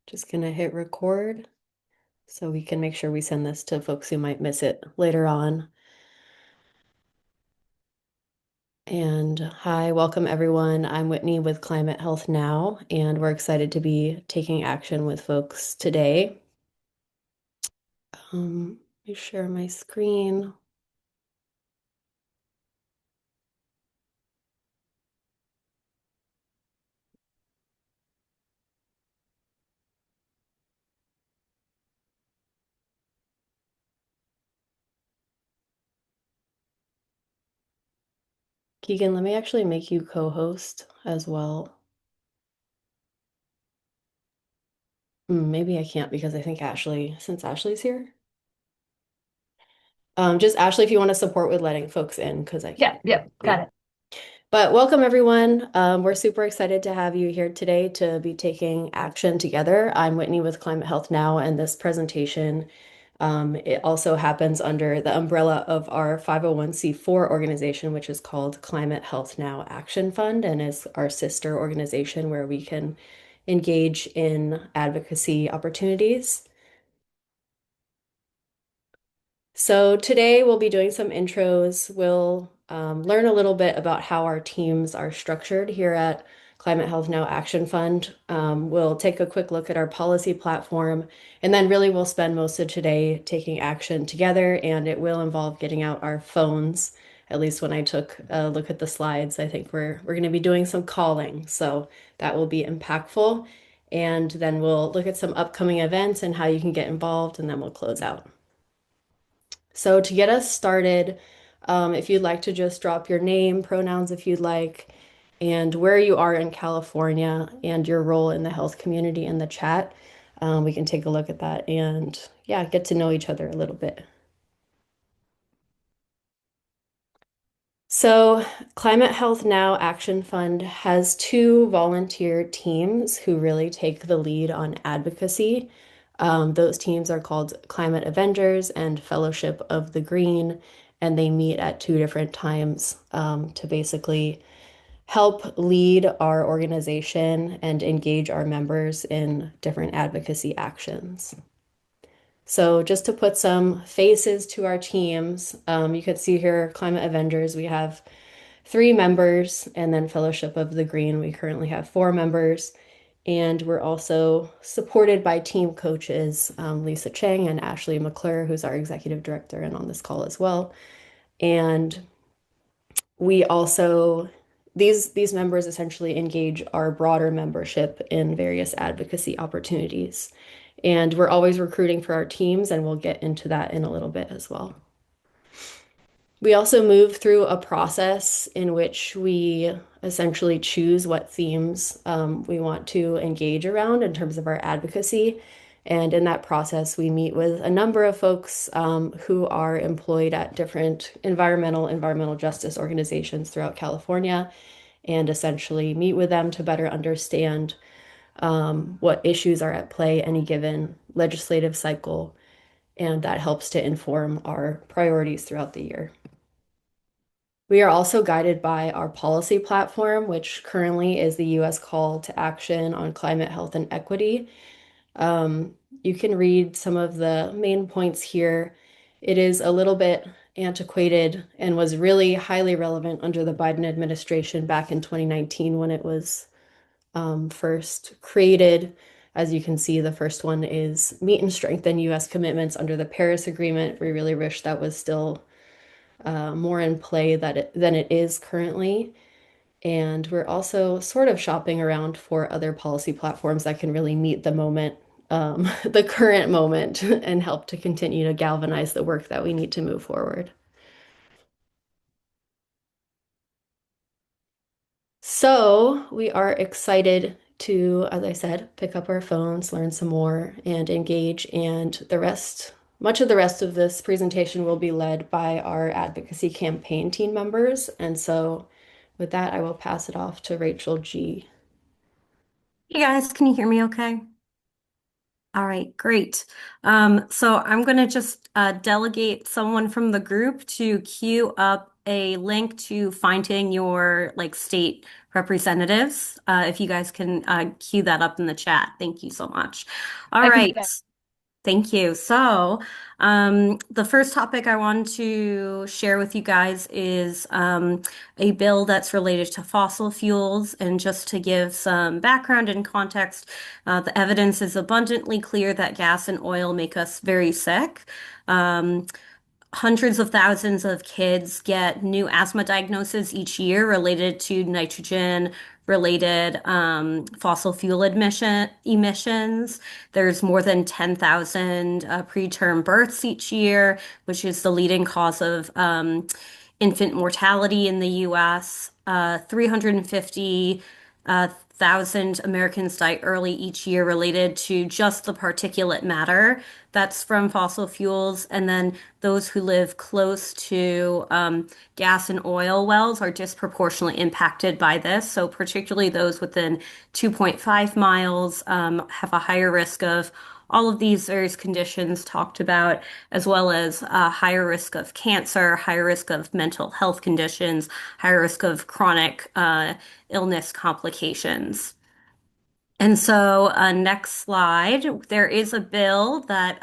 Just gonna hit record so we can make sure we send this to folks who might miss it later on. And hi, welcome everyone. I'm Whitney with Climate Health Now, and we're excited to be taking action with folks today. Let me share my screen. Keegan, let me actually make you co-host as well. Maybe I can't because I think since Ashley's here. Just Ashley, if you want to support with letting folks in, because I Yeah, can't. yeah, got it. But welcome everyone. We're super excited to have you here today to be taking action together. I'm Whitney with Climate Health Now, and this presentation, it also happens under the umbrella of our 501(c)(4) organization, which is called Climate Health Now Action Fund, and is our sister organization where we can engage in advocacy opportunities. So today we'll be doing some intros. We'll learn a little bit about how our teams are structured here at Climate Health Now Action Fund. We'll take a quick look at our policy platform, and then really we'll spend most of today taking action together, and it will involve getting out our phones. At least when I took a look at the slides, I think we're going to be doing some calling, so that will be impactful. And then we'll look at some upcoming events and how you can get involved, and then we'll close out. So to get us started, if you'd like to just drop your name, pronouns if you'd like, and where you are in California and your role in the health community in the chat, we can take a look at that and yeah, get to know each other a little bit. So, Climate Health Now Action Fund has two volunteer teams who really take the lead on advocacy. Those teams are called Climate Avengers and Fellowship of the Green, and they meet at two different times to basically help lead our organization and engage our members in different advocacy actions. So just to put some faces to our teams, you could see here Climate Avengers, we have three members, and then Fellowship of the Green, we currently have four members. And we're also supported by team coaches, Lisa Chang and Ashley McClure, who's our executive director and on this call as well. And we also, these members essentially engage our broader membership in various advocacy opportunities. And we're always recruiting for our teams, and we'll get into that in a little bit as well. We also move through a process in which we essentially choose what themes we want to engage around in terms of our advocacy. And in that process, we meet with a number of folks who are employed at different environmental justice organizations throughout California and essentially meet with them to better understand what issues are at play any given legislative cycle. And that helps to inform our priorities throughout the year. We are also guided by our policy platform, which currently is the U.S. Call to Action on Climate, Health, and Equity. You can read some of the main points here. It is a little bit antiquated and was really highly relevant under the Biden administration back in 2019 when it was first created. As you can see, the first one is meet and strengthen U.S. commitments under the Paris Agreement. We really wish that was still more in play than it is currently. And we're also sort of shopping around for other policy platforms that can really meet the moment, the current moment, and help to continue to galvanize the work that we need to move forward. So we are excited to, as I said, pick up our phones, learn some more, and engage. And much of the rest of this presentation will be led by our advocacy campaign team members. And so with that, I will pass it off to Rachel G. Hey guys, can you hear me okay? All right, great. So I'm going to just delegate someone from the group to queue up a link to finding your like state representatives. If you guys can cue that up in the chat. Thank you so much. All I can do right. that. Thank you. So, the first topic I want to share with you guys is a bill that's related to fossil fuels. And just to give some background and context, the evidence is abundantly clear that gas and oil make us very sick. Um, Hundreds of thousands of kids get new asthma diagnoses each year related to nitrogen related fossil fuel emissions. There's more than 10,000 preterm births each year, which is the leading cause of infant mortality in the US. 350 thousand Americans die early each year related to just the particulate matter that's from fossil fuels. And then those who live close to gas and oil wells are disproportionately impacted by this. So, particularly those within 2.5 miles have a higher risk of all of these various conditions talked about, as well as higher risk of cancer, higher risk of mental health conditions, higher risk of chronic illness complications. And so, next slide, there is a bill that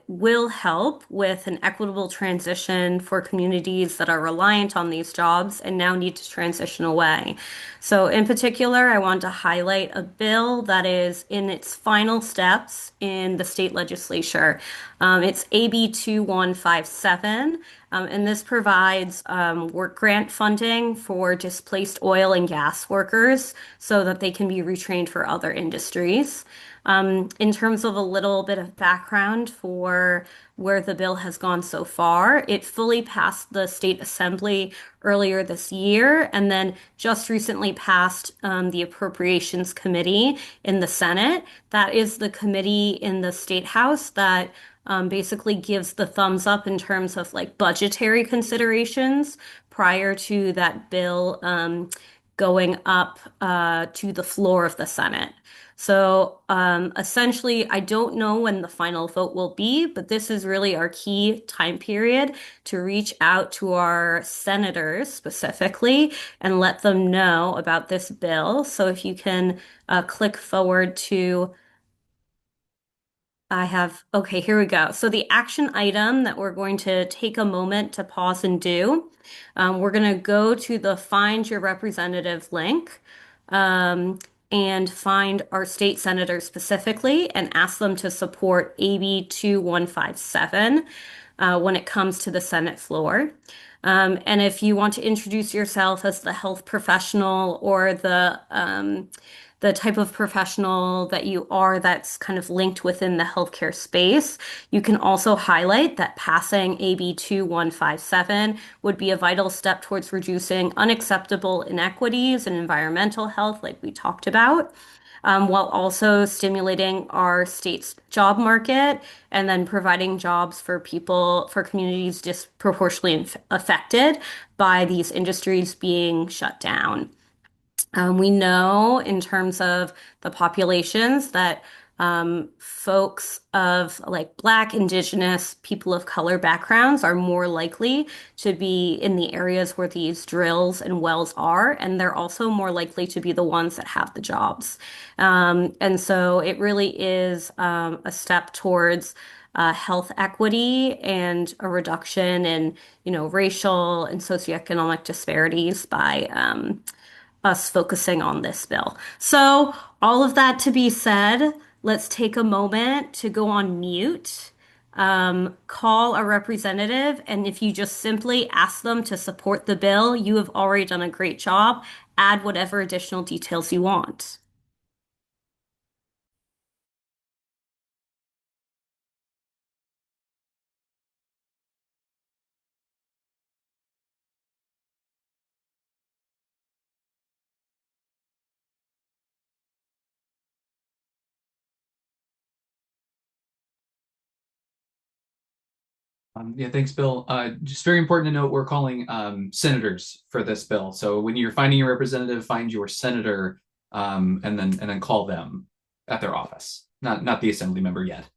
will help with an equitable transition for communities that are reliant on these jobs and now need to transition away. So, in particular, I want to highlight a bill that is in its final steps in the state legislature. It's AB 2157. And this provides work grant funding for displaced oil and gas workers so that they can be retrained for other industries. In terms of a little bit of background for where the bill has gone so far, it fully passed the state assembly earlier this year and then just recently passed the Appropriations Committee in the Senate. That is the committee in the state house that basically gives the thumbs up in terms of like budgetary considerations prior to that bill going up to the floor of the Senate. So essentially, I don't know when the final vote will be, but this is really our key time period to reach out to our senators specifically and let them know about this bill. So if you can click forward to okay, here we go. So the action item that we're going to take a moment to pause and do, we're going to go to the Find Your Representative link um, and find our state senator specifically and ask them to support AB 2157 when it comes to the Senate floor. And if you want to introduce yourself as the health professional or the type of professional that you are that's kind of linked within the healthcare space, you can also highlight that passing AB 2157 would be a vital step towards reducing unacceptable inequities in environmental health, like we talked about, while also stimulating our state's job market and then providing jobs for people, for communities disproportionately affected by these industries being shut down. We know in terms of the populations that folks of like Black, Indigenous, people of color backgrounds are more likely to be in the areas where these drills and wells are, and they're also more likely to be the ones that have the jobs. And so it really is a step towards health equity and a reduction in, racial and socioeconomic disparities by us focusing on this bill. So, all of that to be said, let's take a moment to go on mute, call a representative, and if you just simply ask them to support the bill, you have already done a great job. Add whatever additional details you want. Yeah, thanks, Bill. Just very important to note, we're calling senators for this bill. So when you're finding your representative, find your senator, and then call them at their office, not the assembly member yet.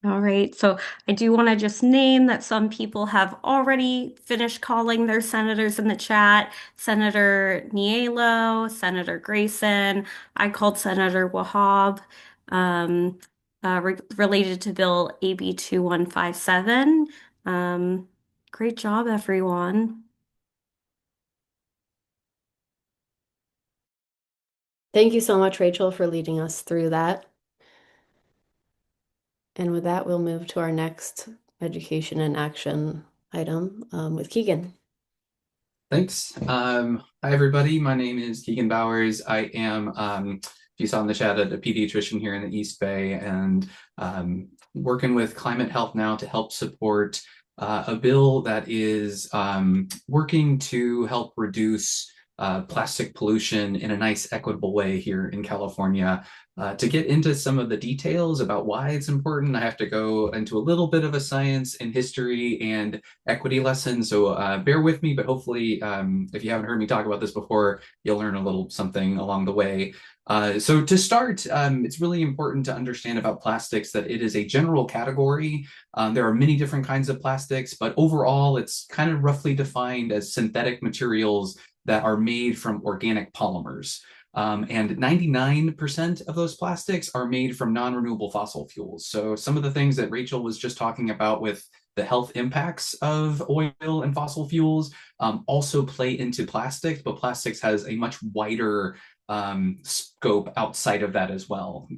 All right, so I do want to just name that some people have already finished calling their senators in the chat. Senator Nielo, Senator Grayson. I called Senator Wahab, um, related to Bill AB 2157. Um, Great job, everyone. Thank you so much, Rachel, for leading us through that. And with that, we'll move to our next education and action item with Keegan. Thanks. Hi, everybody. My name is Keegan Bowers. I am, if you saw in the chat, a pediatrician here in the East Bay, and working with Climate Health Now to help support a bill that is working to help reduce plastic pollution in a nice, equitable way here in California. To get into some of the details about why it's important, I have to go into a little bit of a science and history and equity lesson. So bear with me, but hopefully, if you haven't heard me talk about this before, you'll learn a little something along the way. So to start, it's really important to understand about plastics that it is a general category. There are many different kinds of plastics, but overall, it's kind of roughly defined as synthetic materials that are made from organic polymers. And 99% of those plastics are made from non-renewable fossil fuels. So some of the things that Rachel was just talking about with the health impacts of oil and fossil fuels also play into plastics, but plastics has a much wider scope outside of that as well.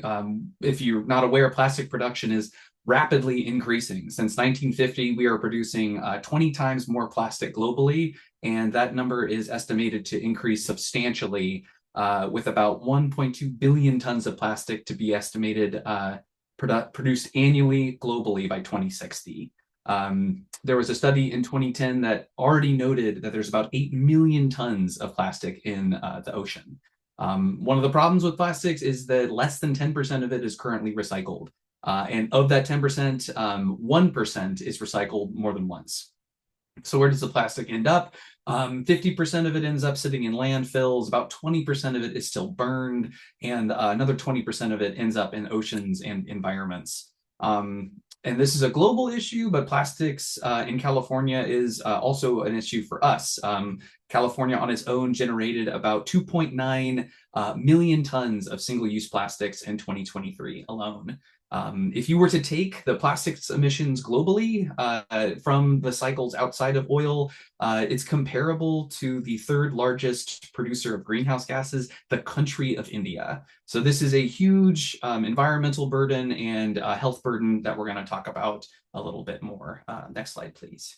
If you're not aware, plastic production is rapidly increasing. Since 1950, we are producing 20 times more plastic globally, and that number is estimated to increase substantially with about 1.2 billion tons of plastic to be estimated produced annually globally by 2060. There was a study in 2010 that already noted that there's about 8 million tons of plastic in the ocean. One of the problems with plastics is that less than 10% of it is currently recycled. And of that 10%, 1% is recycled more than once. So where does the plastic end up? 50% of it ends up sitting in landfills, about 20% of it is still burned, and another 20% of it ends up in oceans and environments. And this is a global issue, but plastics in California is also an issue for us. California on its own generated about 2.9 million tons of single-use plastics in 2023 alone. If you were to take the plastics emissions globally from the cycles outside of oil, it's comparable to the third largest producer of greenhouse gases, the country of India. So this is a huge environmental burden and health burden that we're going to talk about a little bit more. Next slide, please.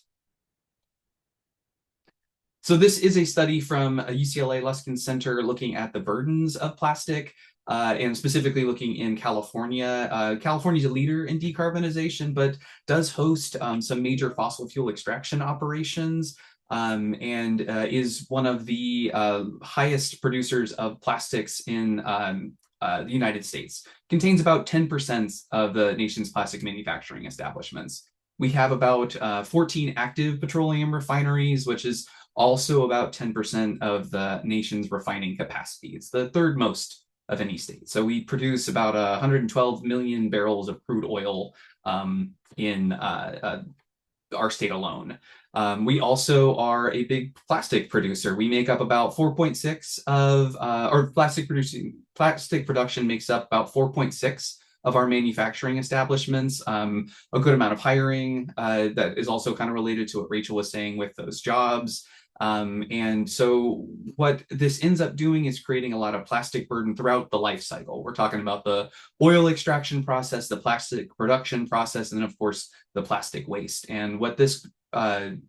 So this is a study from a UCLA Luskin Center looking at the burdens of plastic. And specifically looking in California. California is a leader in decarbonization, but does host some major fossil fuel extraction operations and is one of the highest producers of plastics in the United States. Contains about 10% of the nation's plastic manufacturing establishments. We have about 14 active petroleum refineries, which is also about 10% of the nation's refining capacity. It's the third most of any state. So we produce about 112 million barrels of crude oil in our state alone. We also are a big plastic producer. We make up about 4.6 of, or plastic production makes up about 4.6 of our manufacturing establishments. A good amount of hiring that is also kind of related to what Rachel was saying with those jobs. And so what this ends up doing is creating a lot of plastic burden throughout the life cycle. We're talking about the oil extraction process, the plastic production process, and then of course the plastic waste. And what this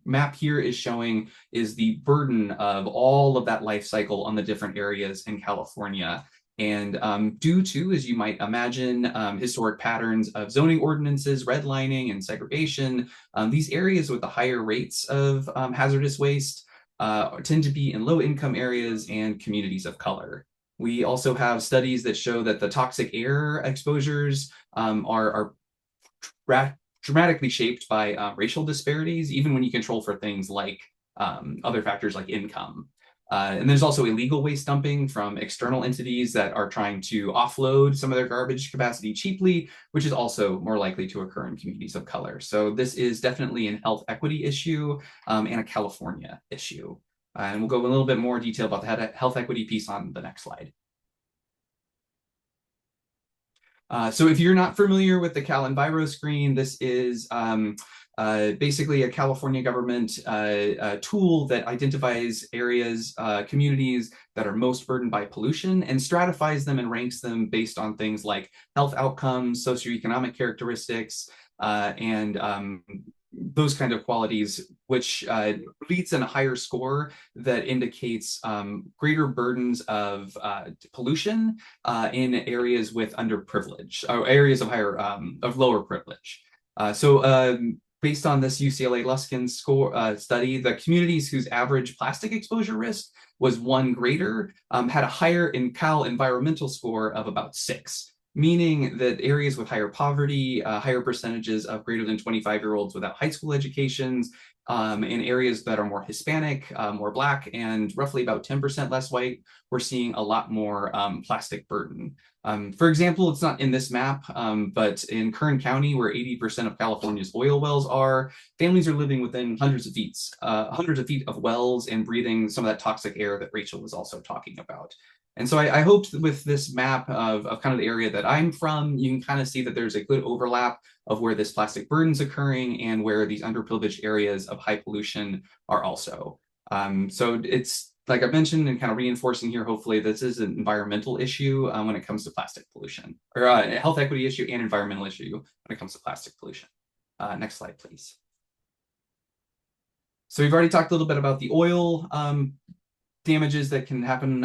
map here is showing is the burden of all of that life cycle on the different areas in California. And due to, as you might imagine, historic patterns of zoning ordinances, redlining, and segregation, these areas with the higher rates of hazardous waste tend to be in low-income areas and communities of color. We also have studies that show that the toxic air exposures are dramatically shaped by racial disparities, even when you control for things like other factors like income. And there's also illegal waste dumping from external entities that are trying to offload some of their garbage capacity cheaply, which is also more likely to occur in communities of color. So this is definitely an health equity issue and a California issue. And we'll go in a little bit more detail about the health equity piece on the next slide. So if you're not familiar with the Cal Enviro screen, this is basically a California government tool that identifies areas, communities that are most burdened by pollution and stratifies them and ranks them based on things like health outcomes, socioeconomic characteristics, and those kind of qualities, which leads in a higher score that indicates greater burdens of pollution in areas with underprivilege or areas of higher of lower privilege. Based on this UCLA Luskin score study, the communities whose average plastic exposure risk was 1 greater had a higher in Cal environmental score of about 6. Meaning that areas with higher poverty, higher percentages of greater than 25-year-olds without high school educations, and areas that are more Hispanic, more Black, and roughly about 10% less white, we're seeing a lot more plastic burden. For example, it's not in this map, but in Kern County, where 80% of California's oil wells are, families are living within hundreds of feet of wells and breathing some of that toxic air that Rachel was also talking about. And so I hoped with this map of kind of the area that I'm from, you can kind of see that there's a good overlap of where this plastic burden's occurring and where these underprivileged areas of high pollution are also. So it's, like I mentioned, and kind of reinforcing here, hopefully this is an environmental issue when it comes to plastic pollution, or a health equity issue and environmental issue when it comes to plastic pollution. Next slide, please. So we've already talked a little bit about the oil damages that can happen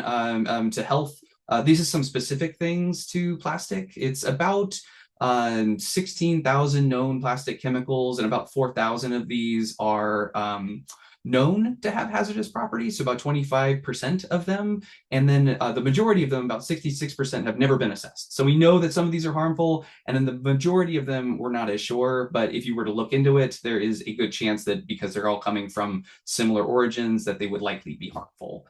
to health. These are some specific things to plastic. It's about 16,000 known plastic chemicals, and about 4,000 of these are known to have hazardous properties, so about 25% of them. And then the majority of them, about 66%, have never been assessed. So we know that some of these are harmful, and then the majority of them we're not as sure, but if you were to look into it, there is a good chance that because they're all coming from similar origins, that they would likely be harmful.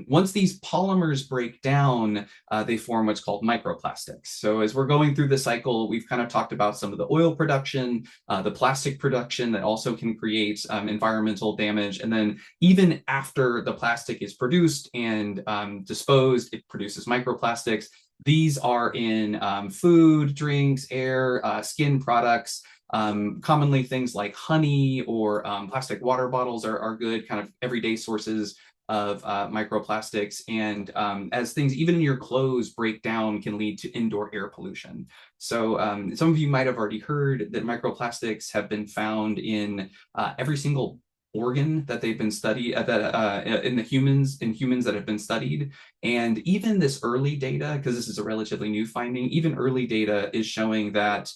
Once these polymers break down, they form what's called microplastics. So as we're going through the cycle, we've kind of talked about some of the oil production, the plastic production that also can create environmental damage. And then even after the plastic is produced and disposed, it produces microplastics. These are in food, drinks, air, skin products. Commonly things like honey or plastic water bottles are good kind of everyday sources of microplastics. And as things even in your clothes break down, can lead to indoor air pollution. So some of you might have already heard that microplastics have been found in every single organ that they've been studied in humans that have been studied. And even this early data, because this is a relatively new finding, even early data is showing that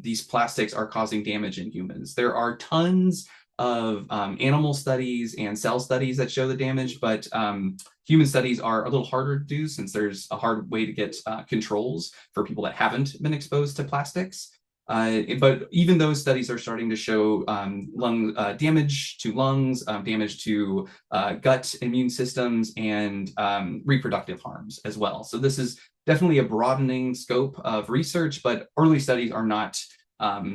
these plastics are causing damage in humans. There are tons of animal studies and cell studies that show the damage, but human studies are a little harder to do since there's a hard way to get controls for people that haven't been exposed to plastics. But even those studies are starting to show lung damage to lungs, damage to gut immune systems, and reproductive harms as well. So this is definitely a broadening scope of research, but early studies are not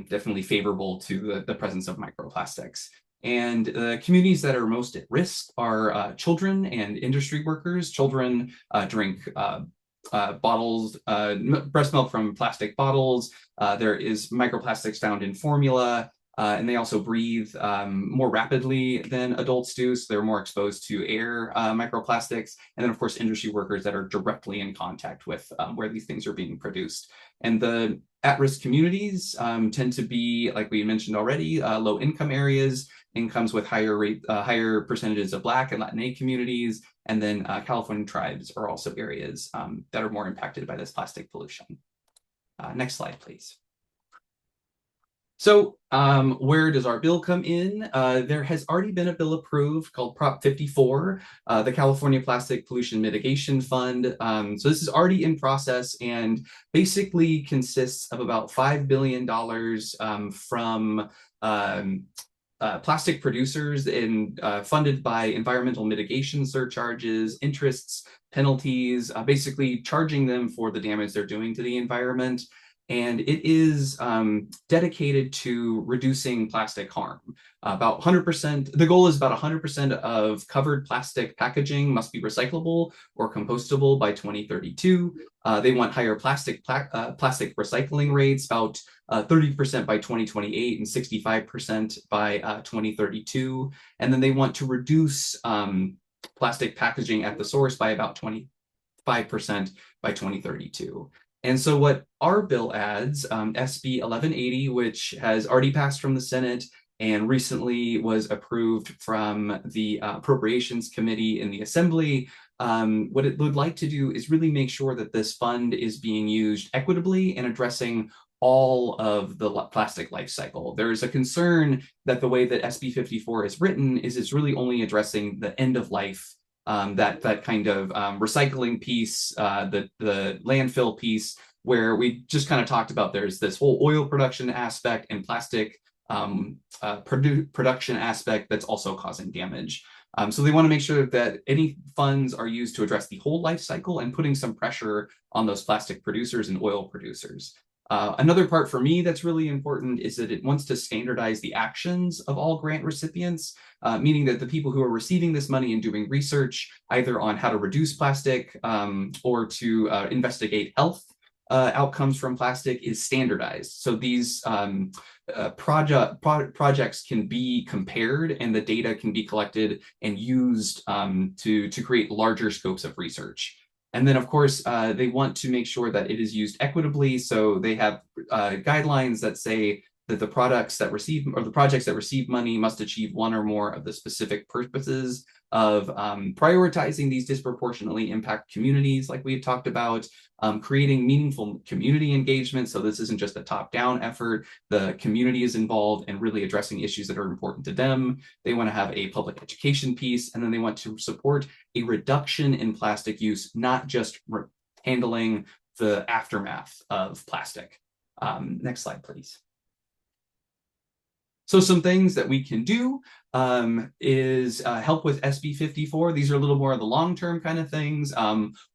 definitely favorable to the presence of microplastics. And the communities that are most at risk are children and industry workers. Children drink bottles, breast milk from plastic bottles. There is microplastics found in formula, and they also breathe more rapidly than adults do, so they're more exposed to air microplastics. And then, of course, industry workers that are directly in contact with where these things are being produced. And the at-risk communities tend to be, like we mentioned already, low-income areas, incomes with higher percentages of Black and Latinx communities, and then California tribes are also areas that are more impacted by this plastic pollution. Next slide, please. So where does our bill come in? There has already been a bill approved called Prop 54, the California Plastic Pollution Mitigation Fund. So this is already in process and basically consists of about $5 billion from plastic producers and funded by environmental mitigation surcharges, interests, penalties, basically charging them for the damage they're doing to the environment. And it is dedicated to reducing plastic harm. About 100%, the goal is about 100% of covered plastic packaging must be recyclable or compostable by 2032. They want higher plastic recycling rates, about 30% by 2028 and 65% by 2032. And then they want to reduce plastic packaging at the source by about 25% by 2032. And so what our bill adds, SB 1180, which has already passed from the Senate and recently was approved from the Appropriations Committee in the Assembly, what it would like to do is really make sure that this fund is being used equitably and addressing all of the plastic life cycle. There's a concern that the way that SB 54 is written is it's really only addressing the end of life, that kind of recycling piece, the landfill piece, where we just kind of talked about there's this whole oil production aspect and plastic production aspect that's also causing damage. So they want to make sure that any funds are used to address the whole life cycle and putting some pressure on those plastic producers and oil producers. Another part for me that's really important is that it wants to standardize the actions of all grant recipients, meaning that the people who are receiving this money and doing research either on how to reduce plastic or to investigate health outcomes from plastic is standardized. So these projects can be compared and the data can be collected and used to create larger scopes of research. And then, of course, they want to make sure that it is used equitably. So they have guidelines that say that the projects that receive money must achieve one or more of the specific purposes of prioritizing these disproportionately impact communities, like we've talked about, creating meaningful community engagement. So this isn't just a top-down effort. The community is involved and really addressing issues that are important to them. They want to have a public education piece, and then they want to support a reduction in plastic use, not just handling the aftermath of plastic. Next slide, please. So some things that we can do is help with SB 54. These are a little more of the long-term kind of things.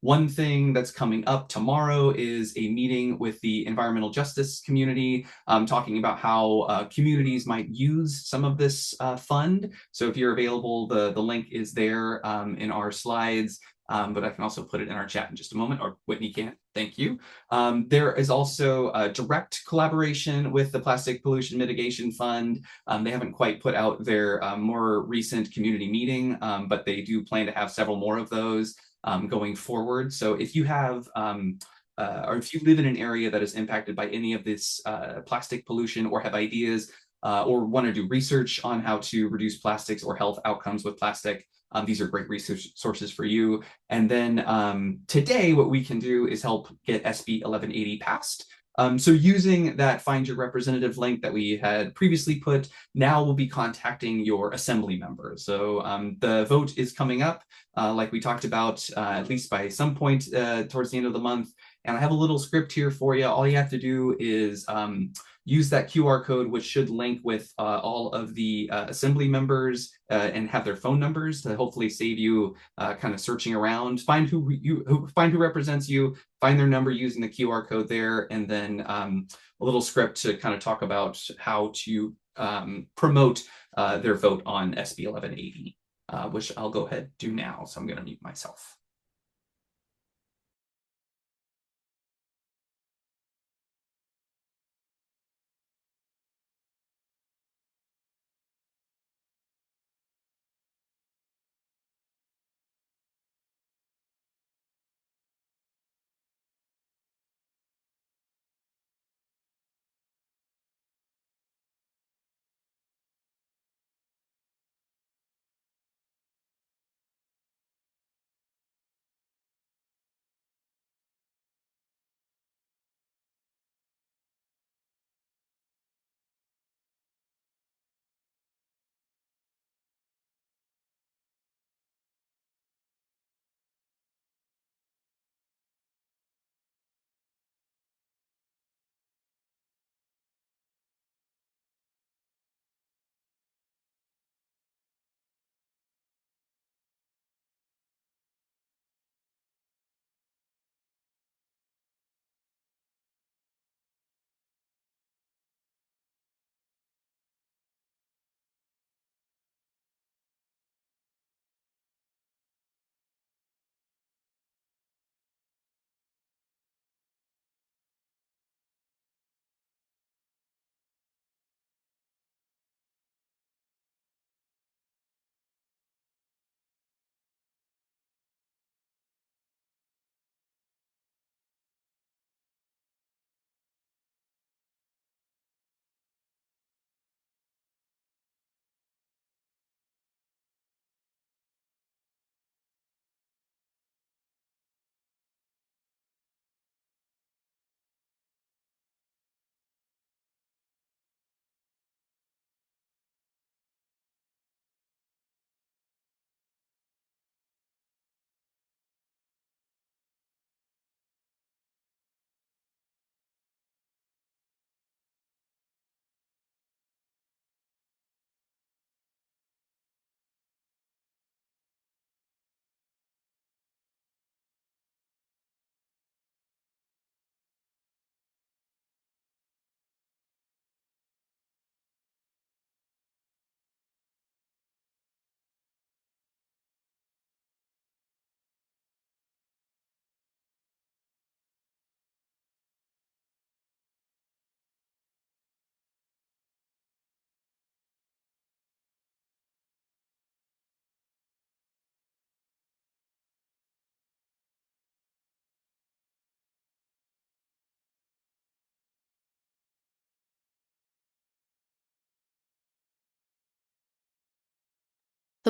One thing that's coming up tomorrow is a meeting with the environmental justice community, talking about how communities might use some of this fund. So if you're available, the link is there in our slides. But I can also put it in our chat in just a moment, or Whitney can. Thank you. There is also a direct collaboration with the Plastic Pollution Mitigation Fund. They haven't quite put out their more recent community meeting, but they do plan to have several more of those going forward. So if you have or if you live in an area that is impacted by any of this plastic pollution or have ideas or want to do research on how to reduce plastics or health outcomes with plastic, these are great research sources for you. And then today, what we can do is help get SB 1180 passed. So using that Find Your Representative link that we had previously put, now we'll be contacting your assembly members. So the vote is coming up, like we talked about, at least by some point towards the end of the month. And I have a little script here for you. All you have to do is use that QR code, which should link with all of the assembly members and have their phone numbers to hopefully save you kind of searching around. Find who represents you, find their number using the QR code there, and then a little script to kind of talk about how to promote their vote on SB 1180, which I'll go ahead and do now. So I'm going to mute myself.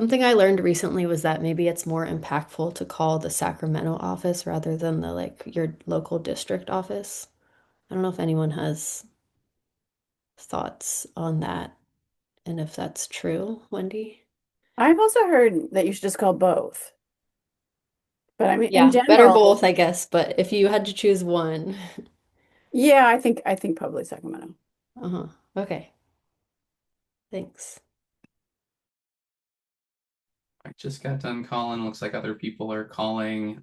Something I learned recently was that maybe it's more impactful to call the Sacramento office rather than the like your local district office. I don't know if anyone has thoughts on that and if that's true, Wendy. I've also heard that you should just call both. But I mean, in Yeah, better general, both, I guess, but if you had to choose one, yeah, I think probably Sacramento. uh-huh. Okay, thanks. I just got done calling. Looks like other people are calling.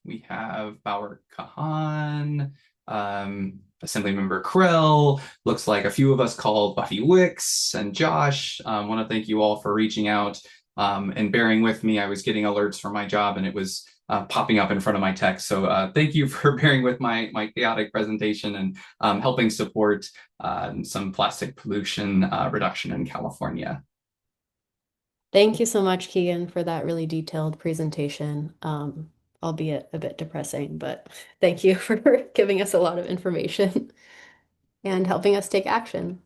We have Bauer Kahan, Assemblymember Krill. Looks like a few of us called Buffy Wicks and Josh. Want to thank you all for reaching out and bearing with me. I was getting alerts for my job and it was popping up in front of my text. So thank you for bearing with my chaotic presentation and helping support some plastic pollution reduction in California. Thank you so much, Keegan, for that really detailed presentation. Albeit a bit depressing, but thank you for giving us a lot of information and helping us take action.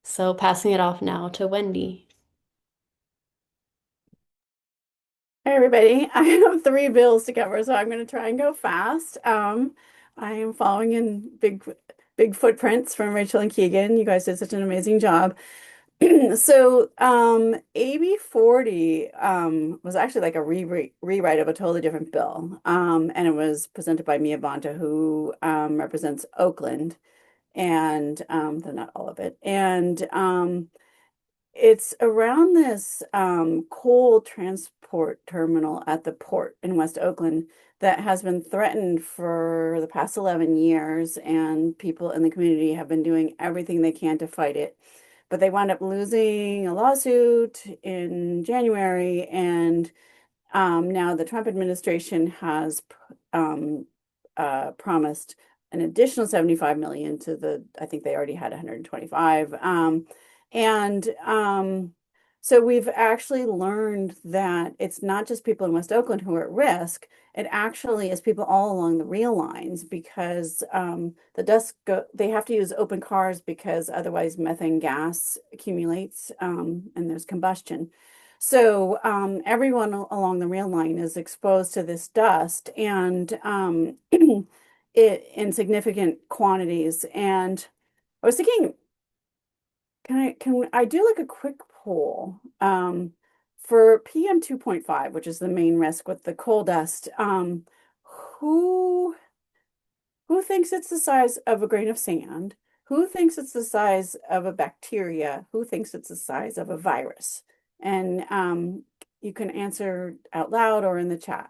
So passing it off now to Wendy. Hey everybody, I have three bills to cover, so I'm going to try and go fast. I am following in big footprints from Rachel and Keegan. You guys did such an amazing job. So, AB 40 was actually like a rewrite of a totally different bill. And it was presented by Mia Bonta, who represents Oakland, and though not all of it. And it's around this coal transport terminal at the port in West Oakland that has been threatened for the past 11 years, and people in the community have been doing everything they can to fight it. But they wound up losing a lawsuit in January, and now the Trump administration has promised an additional 75 million to I think they already had 125. And so we've actually learned that it's not just people in West Oakland who are at risk. It actually is people all along the rail lines because they have to use open cars because otherwise methane gas accumulates and there's combustion. So everyone along the rail line is exposed to this dust and it in significant quantities. And I was thinking, can I do like a quick poll for PM 2.5, which is the main risk with the coal dust? Who who thinks it's the size of a grain of sand? Who thinks it's the size of a bacteria? Who thinks it's the size of a virus? And you can answer out loud or in the chat.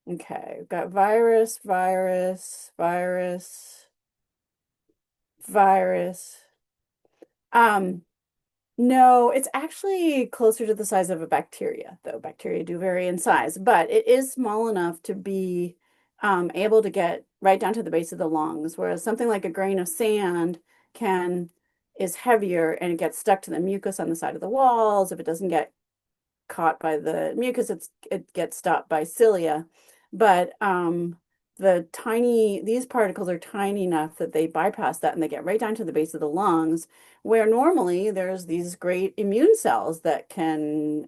Okay, we've got virus, virus, virus, virus. Um, no, it's actually closer to the size of a bacteria, though bacteria do vary in size, but it is small enough to be able to get right down to the base of the lungs, whereas something like a grain of sand can is heavier and it gets stuck to the mucus on the side of the walls. If it doesn't get caught by the mucus, it gets stopped by cilia. But these particles are tiny enough that they bypass that and they get right down to the base of the lungs, where normally there's these great immune cells that can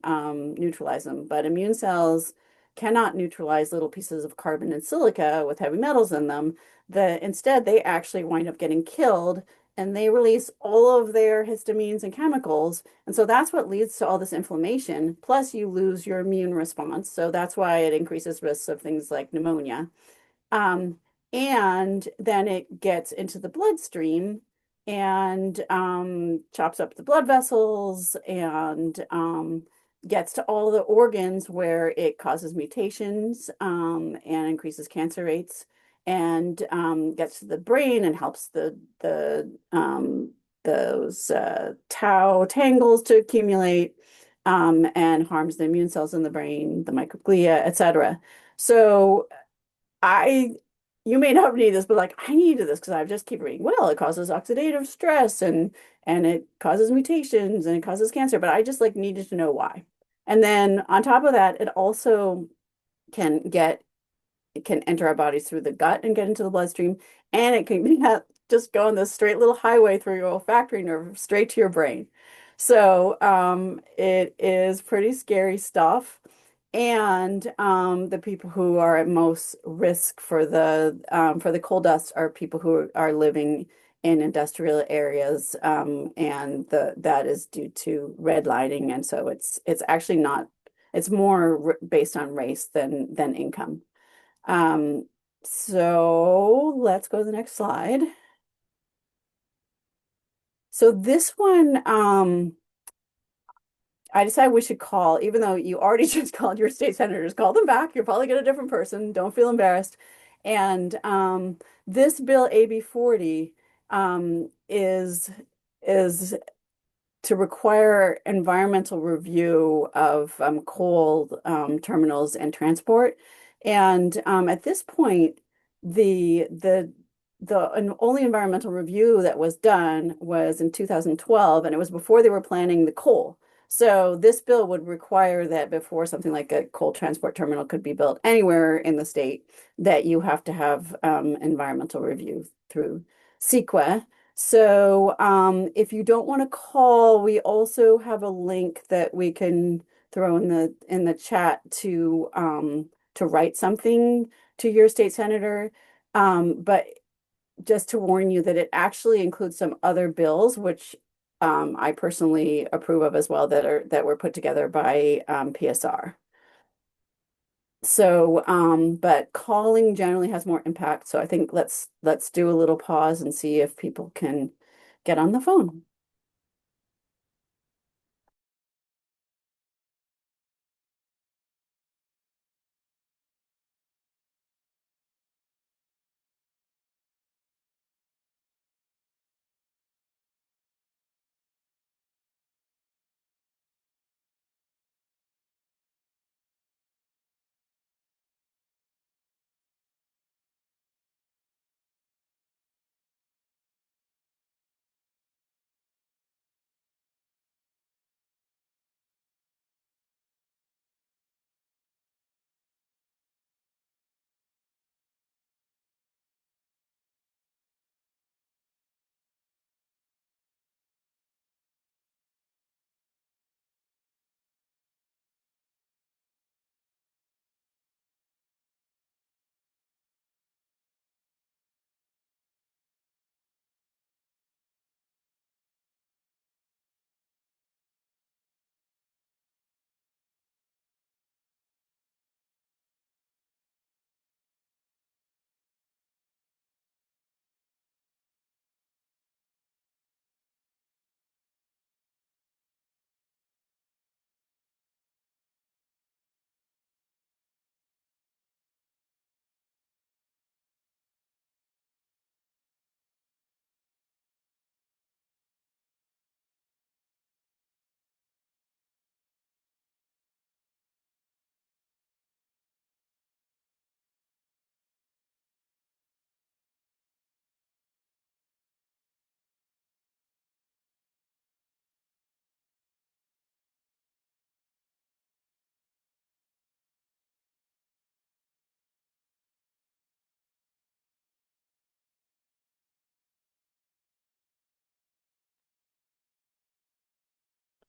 neutralize them. But immune cells cannot neutralize little pieces of carbon and silica with heavy metals in them. Instead, they actually wind up getting killed and they release all of their histamines and chemicals. And so that's what leads to all this inflammation. Plus, you lose your immune response. So that's why it increases risks of things like pneumonia. And then it gets into the bloodstream and chops up the blood vessels and gets to all the organs where it causes mutations and increases cancer rates and gets to the brain and helps those tau tangles to accumulate and harms the immune cells in the brain, the microglia, etc. So you may not need this, but like I needed this because I just keep reading, well, it causes oxidative stress and it causes mutations and it causes cancer, but I just like needed to know why. And then on top of that, it also it can enter our bodies through the gut and get into the bloodstream, and it can just go on this straight little highway through your olfactory nerve straight to your brain. So it is pretty scary stuff. And the people who are at most risk for the coal dust are people who are living in industrial areas, and that is due to redlining, and so it's actually not, it's more based on race than income. Um, so let's go to the next slide. So this one, I decided we should call, even though you already just called your state senators, call them back. You'll probably get a different person. Don't feel embarrassed. And this bill, AB 40, is to require environmental review of coal terminals and transport. And at this point, the only environmental review that was done was in 2012, and it was before they were planning the coal. So this bill would require that before something like a coal transport terminal could be built anywhere in the state, that you have to have environmental review through CEQA. So if you don't want to call, we also have a link that we can throw in the chat to write something to your state senator. But just to warn you that it actually includes some other bills, which I personally approve of as well, that were put together by PSR. So, but calling generally has more impact. So I think let's do a little pause and see if people can get on the phone.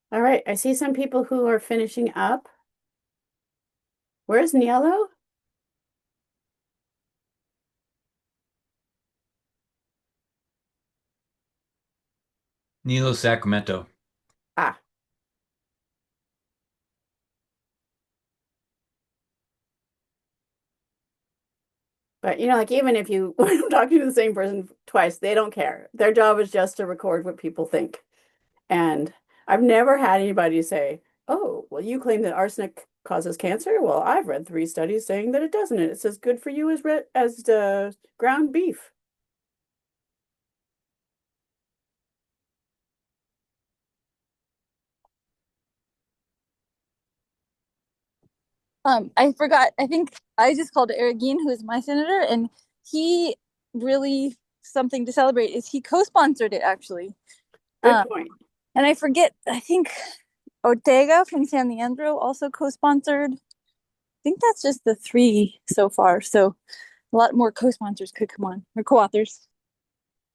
All right, I see some people who are finishing up. Where's Nielo? Nilo Sacramento. Ah, but like even if you when I'm talking to the same person twice, they don't care. Their job is just to record what people think. And I've never had anybody say, "Oh, well, you claim that arsenic causes cancer. Well, I've read 3 studies saying that it doesn't, and it's as good for you as the ground beef." I forgot. I think I just called Eric Gein, who is my senator, and he really something to celebrate is he co-sponsored it actually. Good point. And I forget, I think Ortega from San Leandro also co-sponsored. I think that's just the 3 so far. So a lot more co-sponsors could come on, or co-authors.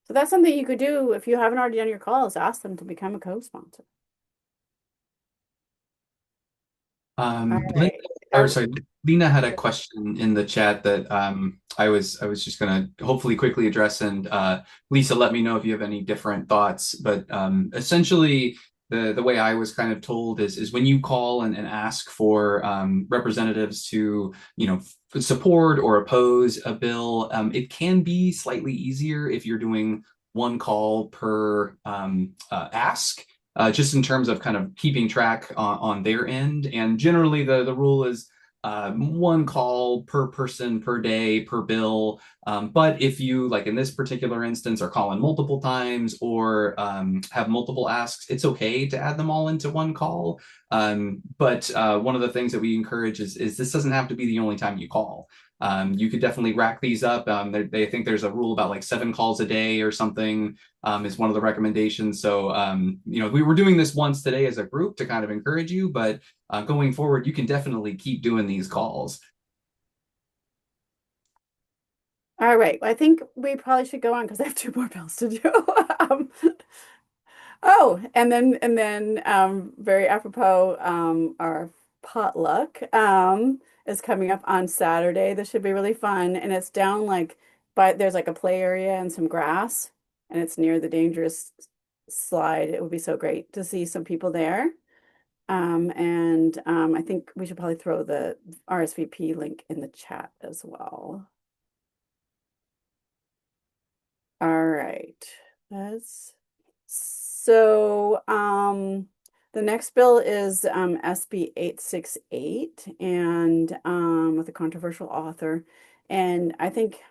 So that's something you could do if you haven't already done your calls. Ask them to become a co-sponsor. All Lin right. or sorry, Lena had a question in the chat that I was just gonna hopefully quickly address, and Lisa, let me know if you have any different thoughts. But essentially, the way I was kind of told is when you call and ask for representatives to, you know, support or oppose a bill, it can be slightly easier if you're doing one call per ask, just in terms of kind of keeping track on their end. And generally, the rule is one call per person per day per bill. But if you, like in this particular instance, are calling multiple times or have multiple asks, it's okay to add them all into one call. But one of the things that we encourage is this doesn't have to be the only time you call. You could definitely rack these up. They think there's a rule about like 7 calls a day or something, is one of the recommendations. So, you know, we were doing this once today as a group to kind of encourage you, but going forward, you can definitely keep doing these calls. All right. I think we probably should go on because I have 2 more bills to do. Um, oh, and then very apropos, our potluck is coming up on Saturday. This should be really fun, and it's down like there's like a play area and some grass, and it's near the dangerous slide. It would be so great to see some people there. And I think we should probably throw the RSVP link in the chat as well. All right. Let's the next bill is SB 868 and with a controversial author. And I think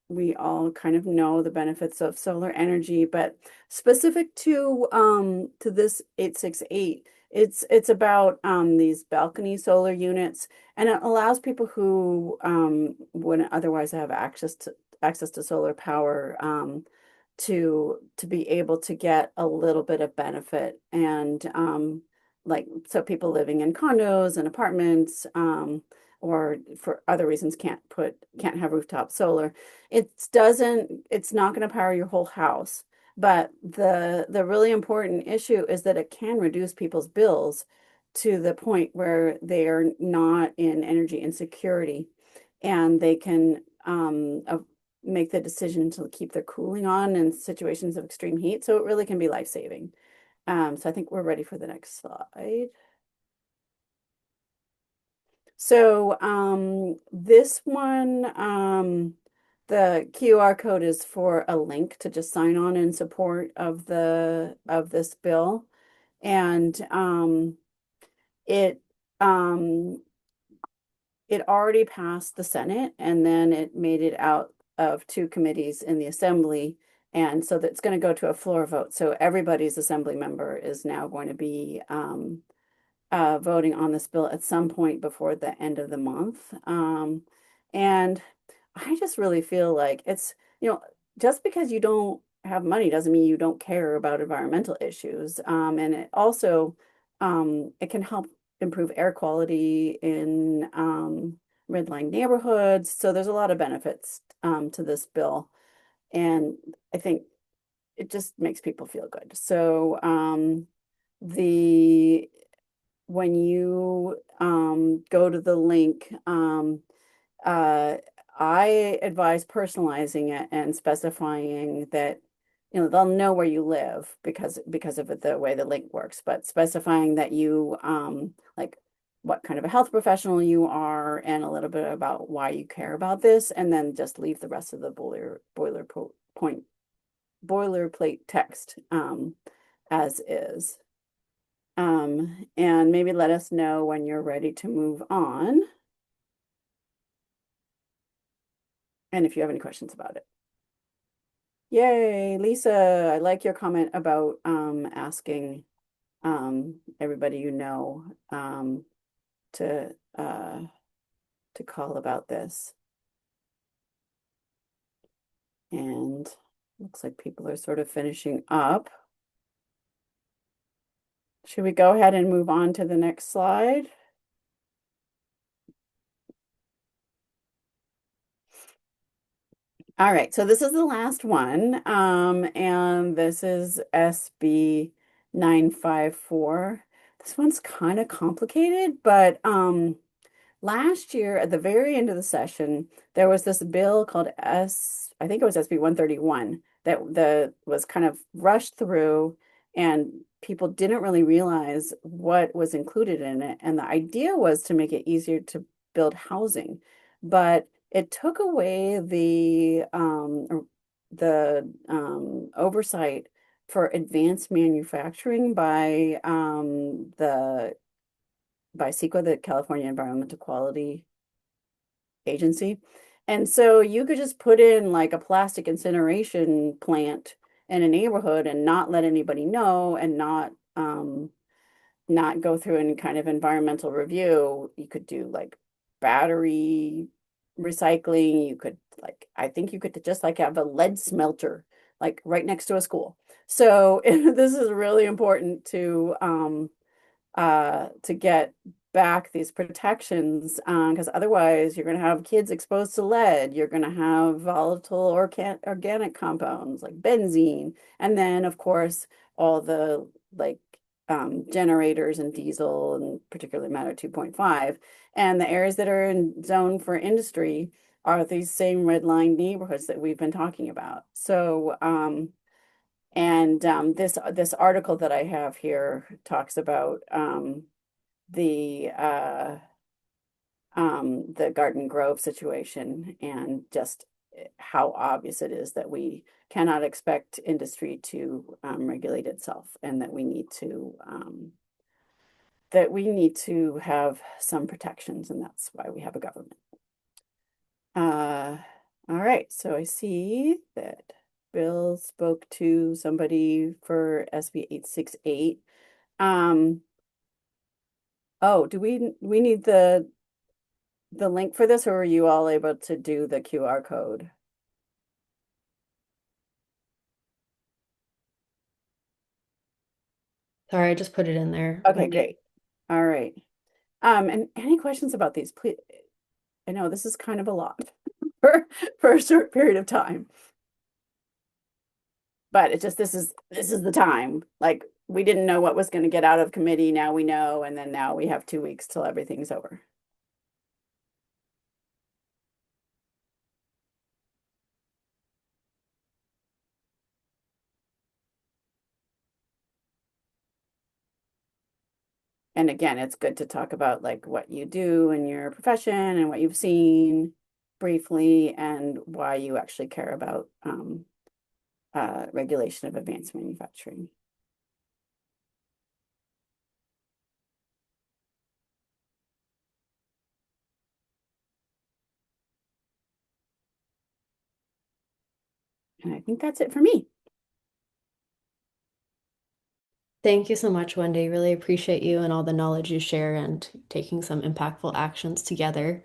we all kind of know the benefits of solar energy, but specific to this 868, it's about these balcony solar units, and it allows people who wouldn't otherwise have access to solar power, to be able to get a little bit of benefit. And like, so people living in condos and apartments, or for other reasons can't have rooftop solar. It's not going to power your whole house, but the really important issue is that it can reduce people's bills to the point where they are not in energy insecurity, and they can make the decision to keep their cooling on in situations of extreme heat. So it really can be life-saving. So I think we're ready for the next slide. So this one, the QR code is for a link to just sign on in support of this bill. And it it already passed the Senate, and then it made it out of 2 committees in the Assembly. And so that's going to go to a floor vote. So everybody's Assembly member is now going to be voting on this bill at some point before the end of the month. And I just really feel like it's, just because you don't have money doesn't mean you don't care about environmental issues. And it also, it can help improve air quality in red-line neighborhoods. So there's a lot of benefits to this bill. And I think it just makes people feel good. So the when you go to the link, I advise personalizing it and specifying that, they'll know where you live because of the way the link works, but specifying that you like what kind of a health professional you are and a little bit about why you care about this, and then just leave the rest of the boilerplate text as is. And maybe let us know when you're ready to move on, and if you have any questions about it. Yay, Lisa, I like your comment about asking everybody to call about this. And looks like people are sort of finishing up. Should we go ahead and move on to the next slide? All right, so this is the last one, and this is SB 954. this one's kind of complicated, but last year at the very end of the session, there was this bill called I think it was SB 131 that the was kind of rushed through and people didn't really realize what was included in it. And the idea was to make it easier to build housing, but it took away the oversight for advanced manufacturing by CEQA, the California Environmental Quality Agency. And so you could just put in like a plastic incineration plant in a neighborhood and not let anybody know and not go through any kind of environmental review. You could do like battery recycling. You could like, I think you could just like have a lead smelter like right next to a school. So this is really important to get back these protections because otherwise you're going to have kids exposed to lead. You're going to have volatile organic compounds like benzene, and then of course all the like generators and diesel and particularly matter 2.5, and the areas that are in zone for industry are these same red line neighborhoods that we've been talking about. So this article that I have here talks about the Garden Grove situation and just how obvious it is that we cannot expect industry to regulate itself, and that we need to have some protections, and that's why we have a government. All right, so I see that Bill spoke to somebody for SB 868. Oh, do we need the link for this, or are you all able to do the QR code? Sorry, I just put it in there. Okay, Wendy. great. All right. And any questions about these, please? I know this is kind of a lot for a short period of time. But it's just this is the time. Like we didn't know what was going to get out of committee. Now we know, and then now we have 2 weeks till everything's over. And again, it's good to talk about like what you do in your profession and what you've seen briefly and why you actually care about regulation of advanced manufacturing. And I think that's it for me. Thank you so much, Wendy. Really appreciate you and all the knowledge you share and taking some impactful actions together.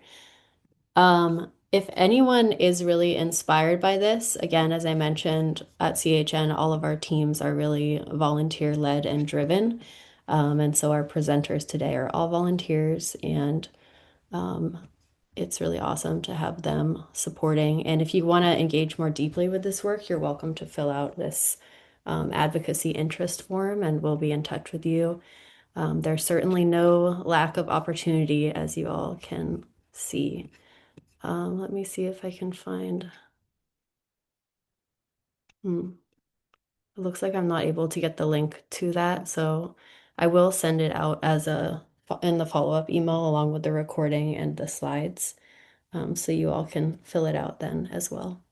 If anyone is really inspired by this, again, as I mentioned at CHN, all of our teams are really volunteer-led and driven. And so our presenters today are all volunteers, and it's really awesome to have them supporting. And if you want to engage more deeply with this work, you're welcome to fill out this advocacy interest form, and we'll be in touch with you. There's certainly no lack of opportunity, as you all can see. Let me see if I can find. It looks like I'm not able to get the link to that, so I will send it out as in the follow-up email along with the recording and the slides, so you all can fill it out then as well.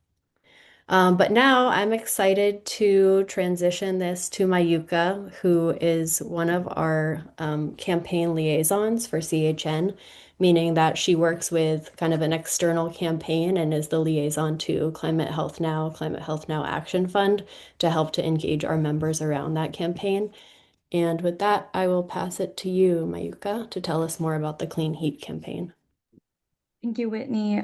But now I'm excited to transition this to Mayuka, who is one of our campaign liaisons for CHN, meaning that she works with kind of an external campaign and is the liaison to Climate Health Now Action Fund to help to engage our members around that campaign. And with that, I will pass it to you, Mayuka, to tell us more about the Clean Heat campaign. Thank you, Whitney.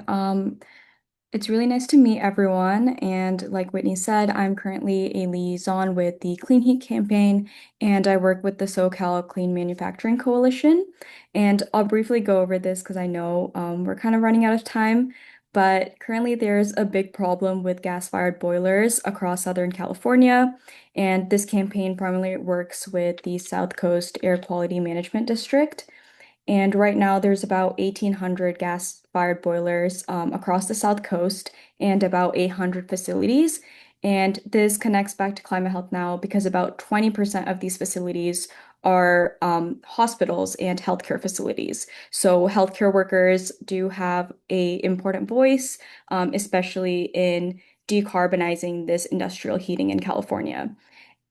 It's really nice to meet everyone. And like Whitney said, I'm currently a liaison with the Clean Heat campaign, and I work with the SoCal Clean Manufacturing Coalition. And I'll briefly go over this because I know we're kind of running out of time. but currently there's a big problem with gas-fired boilers across Southern California, and this campaign primarily works with the South Coast Air Quality Management District. And right now, there's about 1,800 gas-fired boilers across the South Coast and about 800 facilities. And this connects back to Climate Health Now because about 20% of these facilities are hospitals and healthcare facilities. So healthcare workers do have a important voice, especially in decarbonizing this industrial heating in California.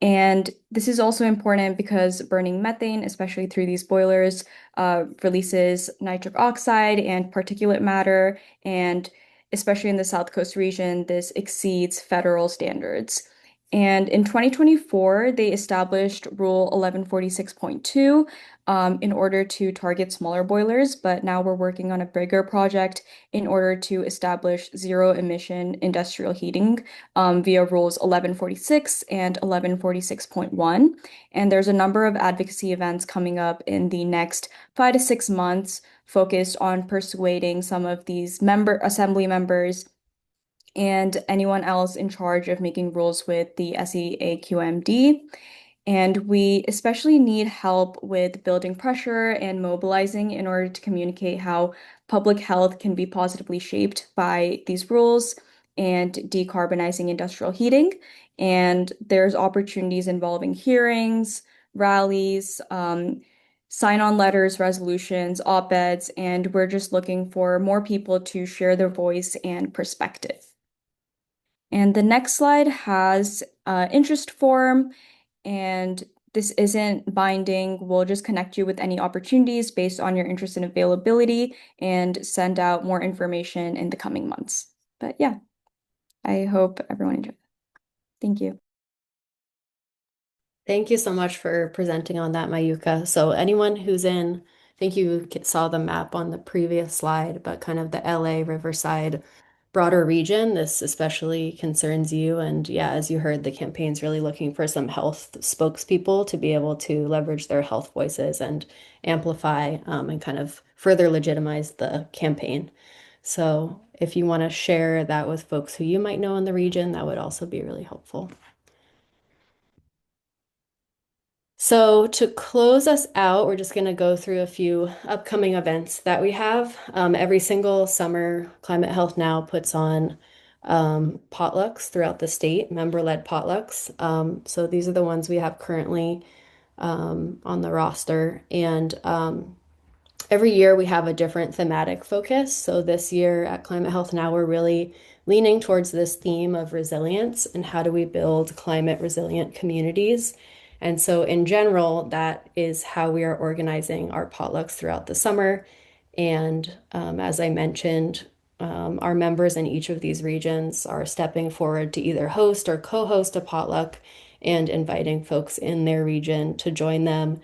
And this is also important because burning methane, especially through these boilers, releases nitric oxide and particulate matter. And especially in the South Coast region, this exceeds federal standards. And in 2024, they established Rule 1146.2 in order to target smaller boilers, but now we're working on a bigger project in order to establish zero emission industrial heating via rules 1146 and 1146.1. And there's a number of advocacy events coming up in the next 5 to 6 months focused on persuading some of these assembly members and anyone else in charge of making rules with the SEAQMD. And we especially need help with building pressure and mobilizing in order to communicate how public health can be positively shaped by these rules and decarbonizing industrial heating. And there's opportunities involving hearings, rallies, sign-on letters, resolutions, op-eds, and we're just looking for more people to share their voice and perspective. And the next slide has interest form. And this isn't binding. We'll just connect you with any opportunities based on your interest and availability and send out more information in the coming months. But yeah, I hope everyone enjoyed it. Thank you. Thank you so much for presenting on that, Mayuka. So anyone who's in, I think you saw the map on the previous slide, but kind of the LA Riverside broader region, this especially concerns you. And yeah, as you heard, the campaign's really looking for some health spokespeople to be able to leverage their health voices and amplify and kind of further legitimize the campaign. So if you want to share that with folks who you might know in the region, that would also be really helpful. So to close us out, we're just going to go through a few upcoming events that we have. Every single summer, Climate Health Now puts on potlucks throughout the state, member-led potlucks. So these are the ones we have currently on the roster. And every year we have a different thematic focus. So this year at Climate Health Now, we're really leaning towards this theme of resilience and how do we build climate resilient communities. And so in general, that is how we are organizing our potlucks throughout the summer. And as I mentioned, our members in each of these regions are stepping forward to either host or co-host a potluck and inviting folks in their region to join them,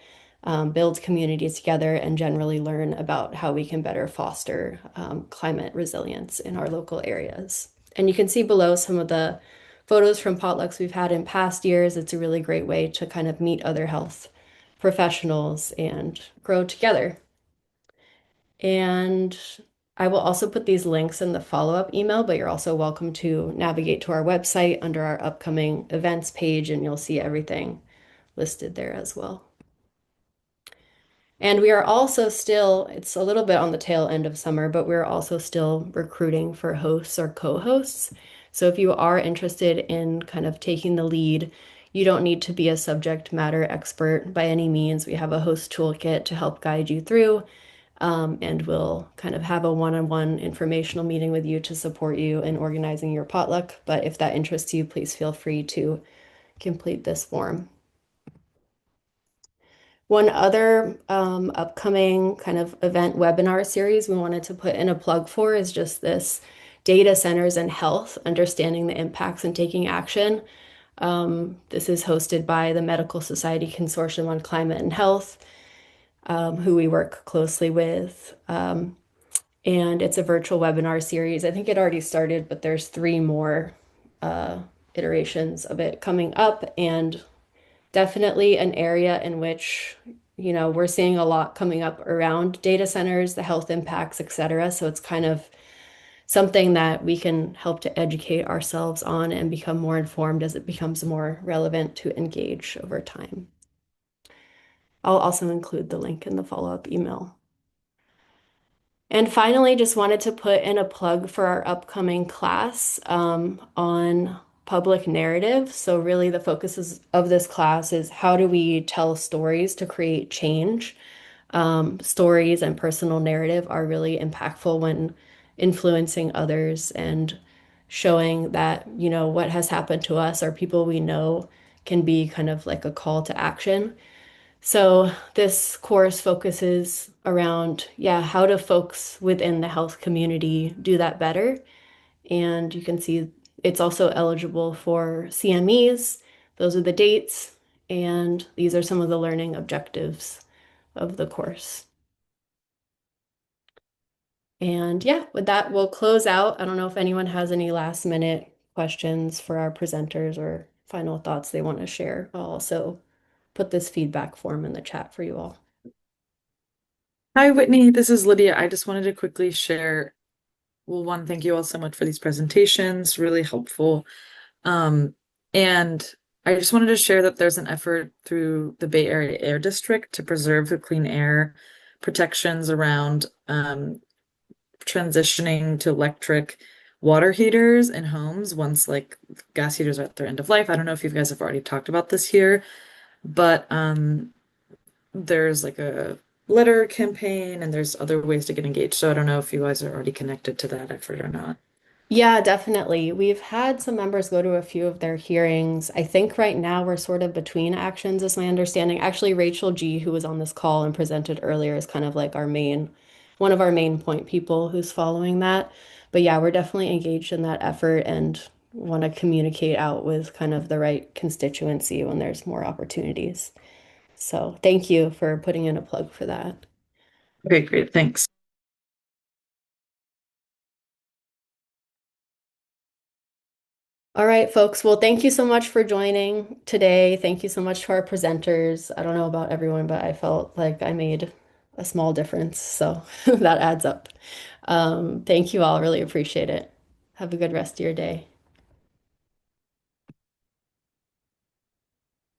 build communities together, and generally learn about how we can better foster climate resilience in our local areas. And you can see below some of the photos from potlucks we've had in past years. It's a really great way to kind of meet other health professionals and grow together. And I will also put these links in the follow-up email, but you're also welcome to navigate to our website under our upcoming events page, and you'll see everything listed there as well. And we are also still, it's a little bit on the tail end of summer, but we're also still recruiting for hosts or co-hosts. So if you are interested in kind of taking the lead, you don't need to be a subject matter expert by any means. We have a host toolkit to help guide you through, and we'll kind of have a one-on-one informational meeting with you to support you in organizing your potluck. But if that interests you, please feel free to complete this form. One other upcoming kind of event webinar series we wanted to put in a plug for is just this Data Centers and Health, Understanding the Impacts and Taking Action. This is hosted by the Medical Society Consortium on Climate and Health, who we work closely with. And it's a virtual webinar series. I think it already started, but there's 3 more iterations of it coming up, and definitely an area in which, you know, we're seeing a lot coming up around data centers, the health impacts, et cetera. So it's kind of something that we can help to educate ourselves on and become more informed as it becomes more relevant to engage over time. I'll also include the link in the follow-up email. And finally, just wanted to put in a plug for our upcoming class on public narrative. So really the of this class is how do we tell stories to create change? Stories and personal narrative are really impactful when influencing others and showing that, you know, what has happened to us or people we know can be kind of like a call to action. So this course focuses around, yeah, how do folks within the health community do that better? And you can see it's also eligible for CMEs. Those are the dates, and these are some of the learning objectives of the course. And yeah, with that, we'll close out. I don't know if anyone has any last minute questions for our presenters or final thoughts they want to share. I'll also put this feedback form in the chat for you all. Hi, Whitney. This is Lydia. I just wanted to quickly share. Well, one, thank you all so much for these presentations, really helpful. And I just wanted to share that there's an effort through the Bay Area Air District to preserve the clean air protections around transitioning to electric water heaters in homes once like gas heaters are at their end of life. I don't know if you guys have already talked about this here, but there's like a letter campaign and there's other ways to get engaged. So I don't know if you guys are already connected to that effort or not. Yeah, definitely. We've had some members go to a few of their hearings. I think right now we're sort of between actions, is my understanding. Actually, Rachel G, who was on this call and presented earlier, is kind of like one of our main point people who's following that. But yeah, we're definitely engaged in that effort and want to communicate out with kind of the right constituency when there's more opportunities. So thank you for putting in a plug for that. Okay, great. Thanks. All right, folks. Well, thank you so much for joining today. Thank you so much to our presenters. I don't know about everyone, but I felt like I made a small difference. So that adds up. Thank you all. Really appreciate it. Have a good rest of your day.